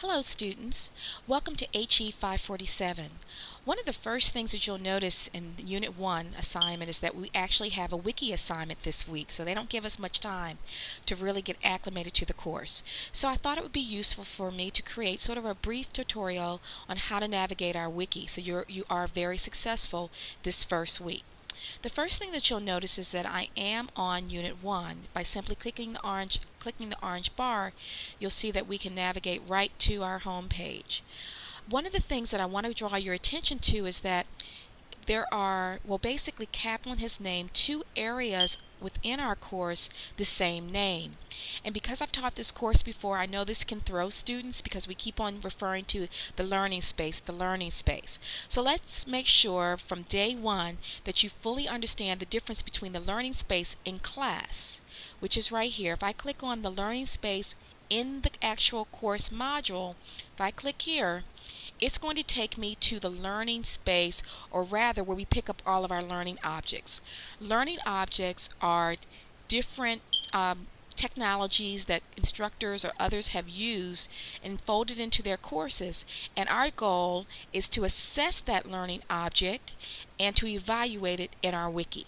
Hello students, welcome to HE 547. One of the first things that you'll notice in the Unit 1 assignment is that we actually have a Wiki assignment this week, so they don't give us much time to really get acclimated to the course. So I thought it would be useful for me to create sort of a brief tutorial on how to navigate our Wiki so you are very successful this first week. The first thing that you'll notice is that I am on Unit 1. By simply clicking the orange bar, you'll see that we can navigate right to our home page. One of the things that I want to draw your attention to is that there are, basically Kaplan has named two areas within our course the same name. And because I've taught this course before, I know this can throw students because we keep on referring to the learning space, the learning space. So let's make sure from day one that you fully understand the difference between the learning space in class, which is right here. If I click on the learning space in the actual course module, if I click here, it's going to take me to the learning space, or rather where we pick up all of our learning objects. Learning objects are different technologies that instructors or others have used and folded into their courses, and our goal is to assess that learning object and to evaluate it in our wiki.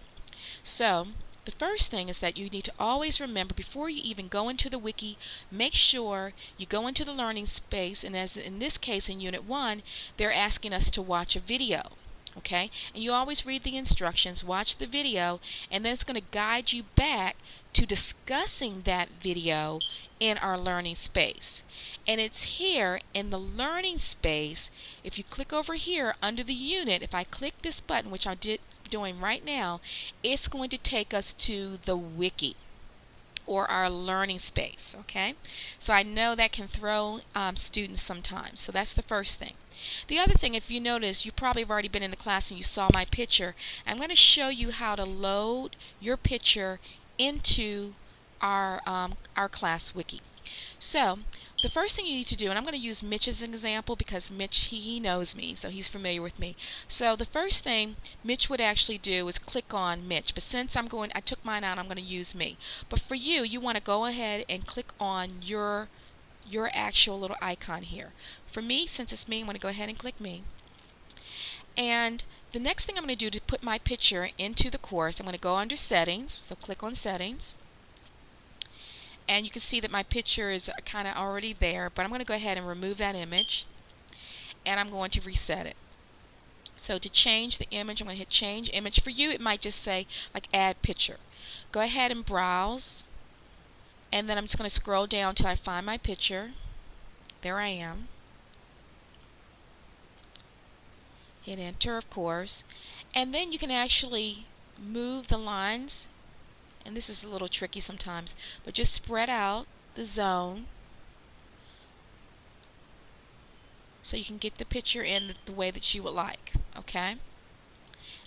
So the first thing is that you need to always remember, before you even go into the wiki, make sure you go into the learning space, and as in this case in Unit 1, they're asking us to watch a video. Okay? And you always read the instructions, watch the video, and then it's going to guide you back to discussing that video in our learning space. And it's here in the learning space, if you click over here under the unit, if I click this button, which I'm doing right now, it's going to take us to the wiki, or our learning space. Okay, so I know that can throw students sometimes, so that's the first thing. The other thing, if you notice, you probably have already been in the class and you saw my picture. I'm going to show you how to load your picture into our class wiki. So the first thing you need to do, and I'm going to use Mitch as an example because Mitch, he knows me, so he's familiar with me. So the first thing Mitch would actually do is click on Mitch, but since I took mine out, I'm going to use me. But for you, you want to go ahead and click on your actual little icon here. For me, since it's me, I'm going to go ahead and click me. And the next thing I'm going to do to put my picture into the course, I'm going to go under settings, so click on settings. And you can see that my picture is kind of already there, but I'm going to go ahead and remove that image, and I'm going to reset it. So to change the image, I'm going to hit change image. For you, it might just say like add picture. Go ahead and browse, and then I'm just going to scroll down until I find my picture. There I am. Hit enter, of course, and then you can actually move the lines, and this is a little tricky sometimes, but just spread out the zone so you can get the picture in the way that you would like. Okay?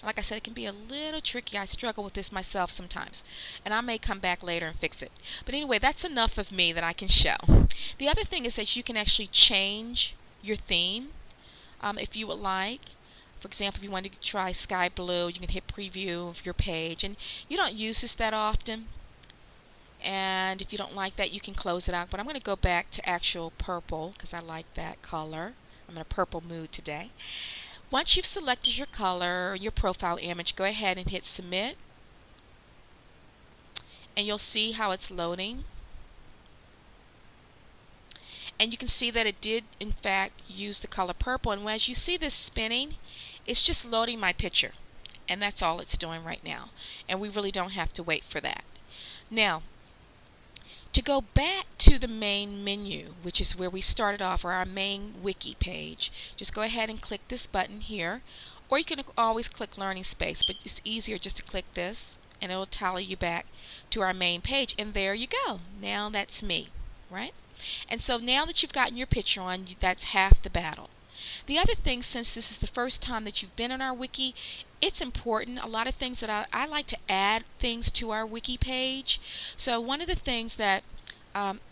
Like I said, it can be a little tricky. I struggle with this myself sometimes, and I may come back later and fix it. But anyway, that's enough of me that I can show. The other thing is that you can actually change your theme if you would like. For example, if you want to try sky blue, you can hit preview of your page, and you don't use this that often, and if you don't like that, you can close it out. But I'm going to go back to actual purple because I like that color. I'm in a purple mood today. Once you've selected your color or your profile image, go ahead and hit submit, and you'll see how it's loading. And you can see that it did in fact use the color purple, and as you see this spinning, it's just loading my picture, and that's all it's doing right now, and we really don't have to wait for that. Now, to go back to the main menu, which is where we started off, or our main wiki page, just go ahead and click this button here, or you can always click learning space, but it's easier just to click this and it will tally you back to our main page, and there you go. Now that's me, right? And so now that you've gotten your picture on, that's half the battle. The other thing, since this is the first time that you've been on our wiki, it's important. A lot of things that I like to add things to our wiki page. So one of the things that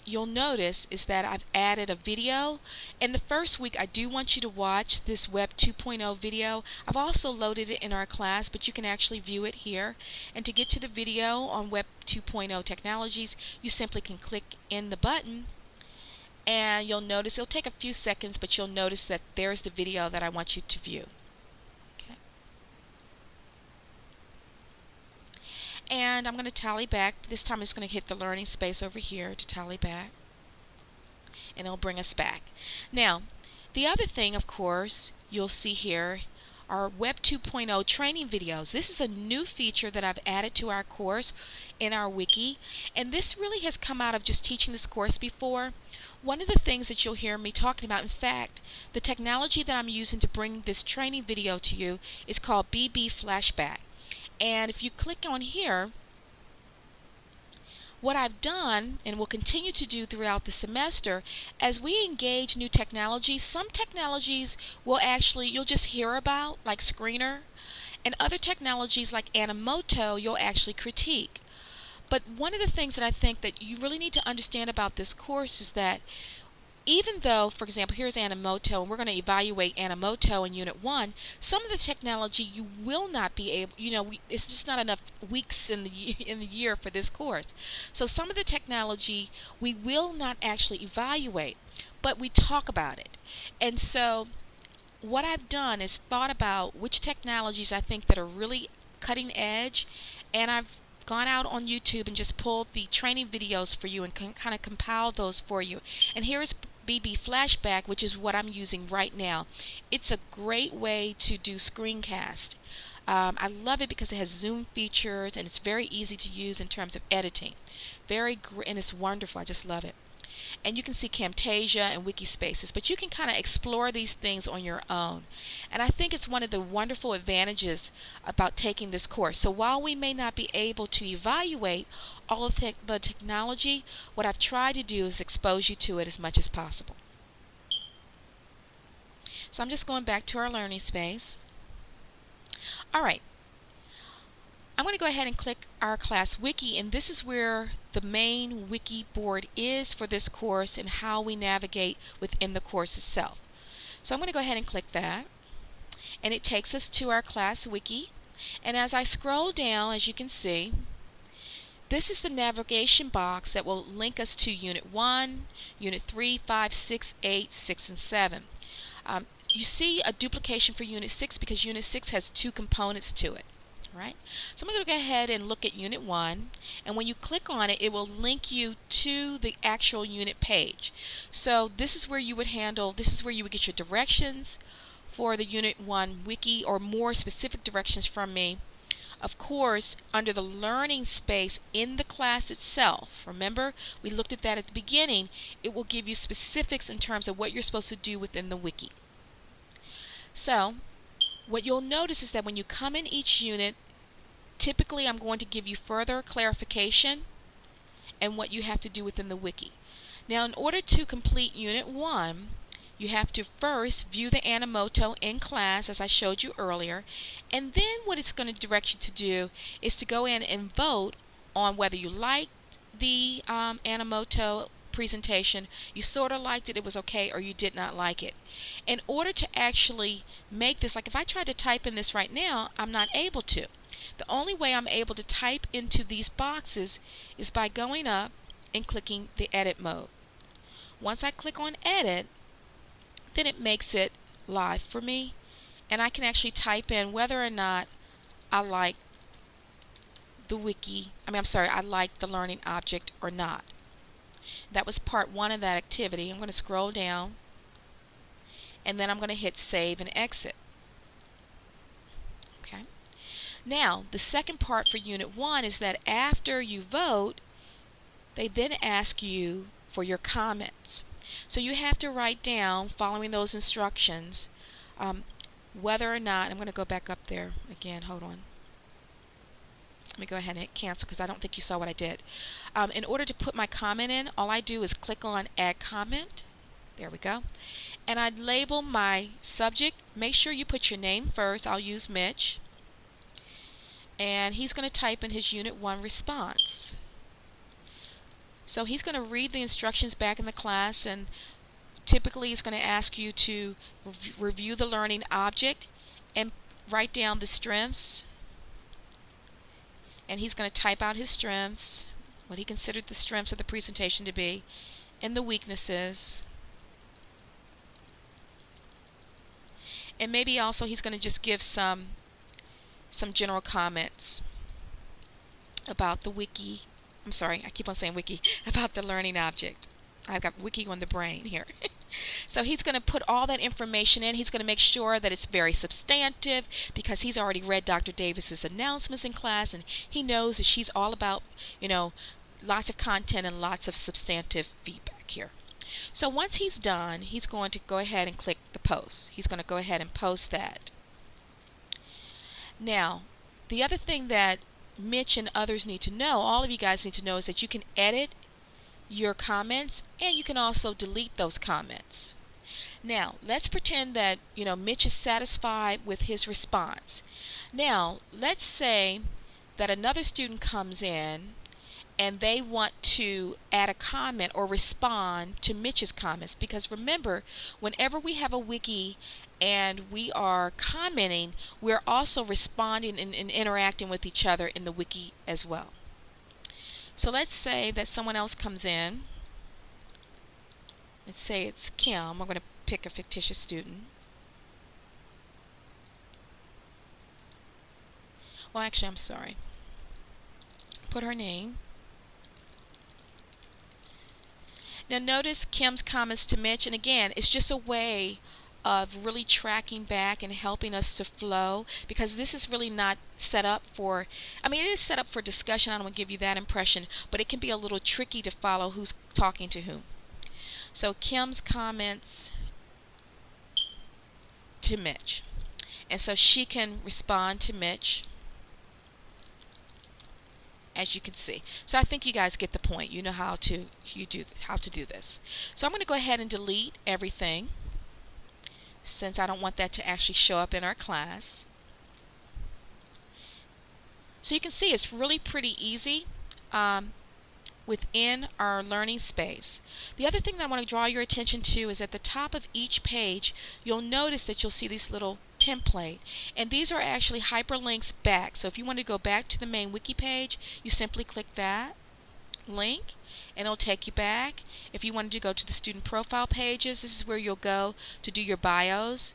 you'll notice is that I've added a video. In the first week, I do want you to watch this Web 2.0 video. I've also loaded it in our class, but you can actually view it here. And to get to the video on Web 2.0 technologies, you simply can click in the button and you'll notice it'll take a few seconds, but you'll notice that there's the video that I want you to view. Okay. And I'm going to tally back. This time I'm just going to hit the learning space over here to tally back, and it'll bring us back. Now, the other thing, of course, you'll see here are Web 2.0 training videos. This is a new feature that I've added to our course in our wiki, and this really has come out of just teaching this course before. One of the things that you'll hear me talking about, in fact, the technology that I'm using to bring this training video to you is called BB Flashback. And if you click on here, what I've done and will continue to do throughout the semester, as we engage new technologies, some technologies will actually, you'll just hear about, like Screener, and other technologies like Animoto, you'll actually critique. But one of the things that I think that you really need to understand about this course is that even though, for example, here's Animoto, and we're going to evaluate Animoto in Unit 1, some of the technology you will not be able, it's just not enough weeks in the year for this course. So some of the technology we will not actually evaluate, but we talk about it. And so what I've done is thought about which technologies I think that are really cutting edge, and I've gone out on YouTube and just pulled the training videos for you and kind of compiled those for you. And here is BB Flashback, which is what I'm using right now. It's a great way to do screencast. I love it because it has zoom features and it's very easy to use in terms of editing. And it's wonderful. I just love it. And you can see Camtasia and Wiki Spaces, but you can kind of explore these things on your own. And I think it's one of the wonderful advantages about taking this course. So while we may not be able to evaluate all of the technology, what I've tried to do is expose you to it as much as possible. So I'm just going back to our learning space. All right. I'm going to go ahead and click our class wiki, and this is where the main wiki board is for this course and how we navigate within the course itself. So I'm going to go ahead and click that, and it takes us to our class wiki. And as I scroll down, as you can see, this is the navigation box that will link us to Unit 1, Unit 3, 5, 6, 8, 6, and 7. You see a duplication for Unit 6 because Unit 6 has two components to it. Right? So I'm going to go ahead and look at Unit 1, and when you click on it, it will link you to the actual unit page. So this is where you would get your directions for the Unit 1 wiki, or more specific directions from me. Of course, under the learning space in the class itself, remember we looked at that at the beginning, it will give you specifics in terms of what you're supposed to do within the wiki. So what you'll notice is that when you come in each unit, typically I'm going to give you further clarification and what you have to do within the wiki. Now, in order to complete Unit 1, you have to first view the Animoto in class, as I showed you earlier, and then what it's going to direct you to do is to go in and vote on whether you like the Animoto presentation, you sort of liked it, it was okay, or you did not like it. In order to actually make this, like if I tried to type in this right now, I'm not able to. The only way I'm able to type into these boxes is by going up and clicking the edit mode. Once I click on edit, then it makes it live for me, and I can actually type in whether or not I like the wiki, I like the learning object or not. That was part 1 of that activity. I'm going to scroll down, and then I'm going to hit save and exit. Okay. Now, the second part for Unit 1 is that after you vote, they then ask you for your comments. So you have to write down, following those instructions, whether or not, I'm going to go back up there again, hold on. Let me go ahead and hit cancel because I don't think you saw what I did. In order to put my comment in, all I do is click on add comment. There we go. And I'd label my subject. Make sure you put your name first. I'll use Mitch. And he's going to type in his Unit 1 response. So he's going to read the instructions back in the class, and typically he's going to ask you to review the learning object and write down the strengths. And he's going to type out his strengths, what he considered the strengths of the presentation to be, and the weaknesses. And maybe also he's going to just give some general comments about the wiki. I'm sorry, I keep on saying wiki, about the learning object. I've got wiki on the brain here. So he's going to put all that information in. He's going to make sure that it's very substantive because he's already read Dr. Davis's announcements in class, and he knows that she's all about, lots of content and lots of substantive feedback here. So once he's done, he's going to go ahead and click the post. He's going to go ahead and post that. Now, the other thing that Mitch and others need to know, all of you guys need to know, is that you can edit your comments and you can also delete those comments. Now, let's pretend that, Mitch is satisfied with his response. Now, let's say that another student comes in and they want to add a comment or respond to Mitch's comments, because remember, whenever we have a wiki and we are commenting, we're also responding and interacting with each other in the wiki as well. So let's say that someone else comes in. Let's say it's Kim. I'm going to pick a fictitious student. Well, actually, I'm sorry. Put her name. Now notice Kim's comments to Mitch, and again, it's just a way of really tracking back and helping us to flow, because this is really not set up for, it is set up for discussion. I don't want to give you that impression, but it can be a little tricky to follow who's talking to whom. So Kim's comments to Mitch, and so she can respond to Mitch, as you can see. So I think you guys get the point. You know how to do this. So I'm going to go ahead and delete everything, since I don't want that to actually show up in our class. So you can see it's really pretty easy within our learning space. The other thing that I want to draw your attention to is at the top of each page, you'll notice that you'll see these little template, and these are actually hyperlinks back. So if you want to go back to the main wiki page, you simply click that link and it'll take you back. If you wanted to go to the student profile pages, this is where you'll go to do your bios,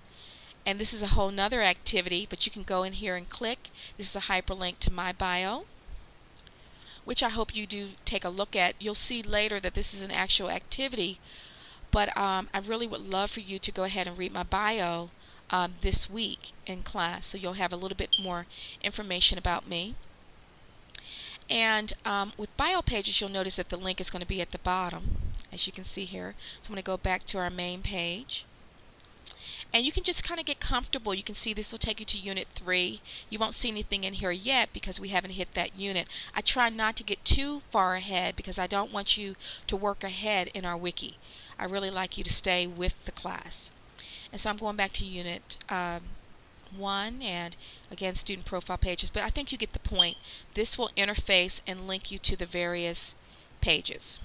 and this is a whole nother activity, but you can go in here and click. This is a hyperlink to my bio, which I hope you do take a look at. You'll see later that this is an actual activity, but I really would love for you to go ahead and read my bio this week in class, so you'll have a little bit more information about me. And with bio pages, you'll notice that the link is going to be at the bottom, as you can see here. So I'm going to go back to our main page. And you can just kind of get comfortable. You can see this will take you to Unit 3. You won't see anything in here yet because we haven't hit that unit. I try not to get too far ahead because I don't want you to work ahead in our wiki. I really like you to stay with the class. And so I'm going back to Unit 1, and again, student profile pages, but I think you get the point. This will interface and link you to the various pages.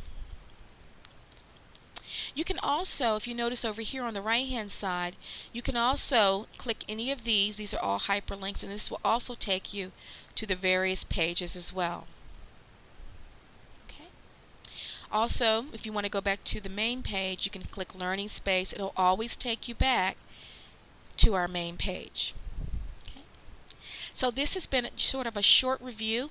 You can also, if you notice over here on the right hand side, you can also click any of these. These are all hyperlinks, and this will also take you to the various pages as well. Okay. Also, if you want to go back to the main page, you can click Learning Space. It'll always take you back to our main page. Okay. So this has been sort of a short review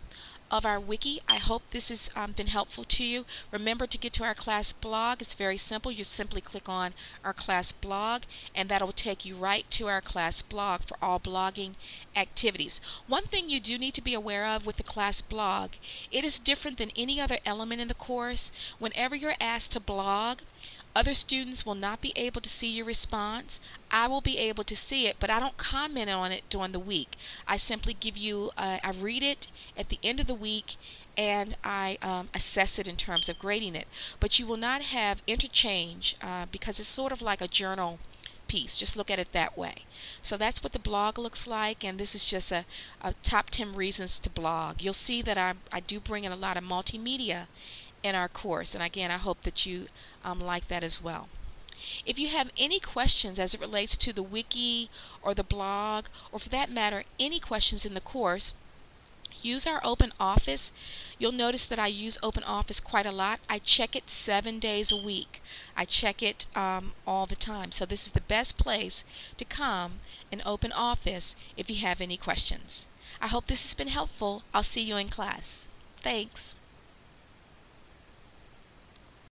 of our wiki. I hope this has been helpful to you. Remember to get to our class blog. It's very simple. You simply click on our class blog, and that'll take you right to our class blog for all blogging activities. One thing you do need to be aware of with the class blog, it is different than any other element in the course. Whenever you're asked to blog, other students will not be able to see your response. I will be able to see it, but I don't comment on it during the week. I simply give you, I read it at the end of the week, and I assess it in terms of grading it. But you will not have interchange because it's sort of like a journal piece. Just look at it that way. So that's what the blog looks like, and this is just a top 10 reasons to blog. You'll see that I do bring in a lot of multimedia in our course, and again, I hope that you like that as well. If you have any questions as it relates to the wiki or the blog, or for that matter any questions in the course, Use our open office. You'll notice that I use open office quite a lot. I check it 7 days a week. I check it all the time. So this is the best place to come in open office if you have any questions. I hope this has been helpful. I'll see you in class. Thanks.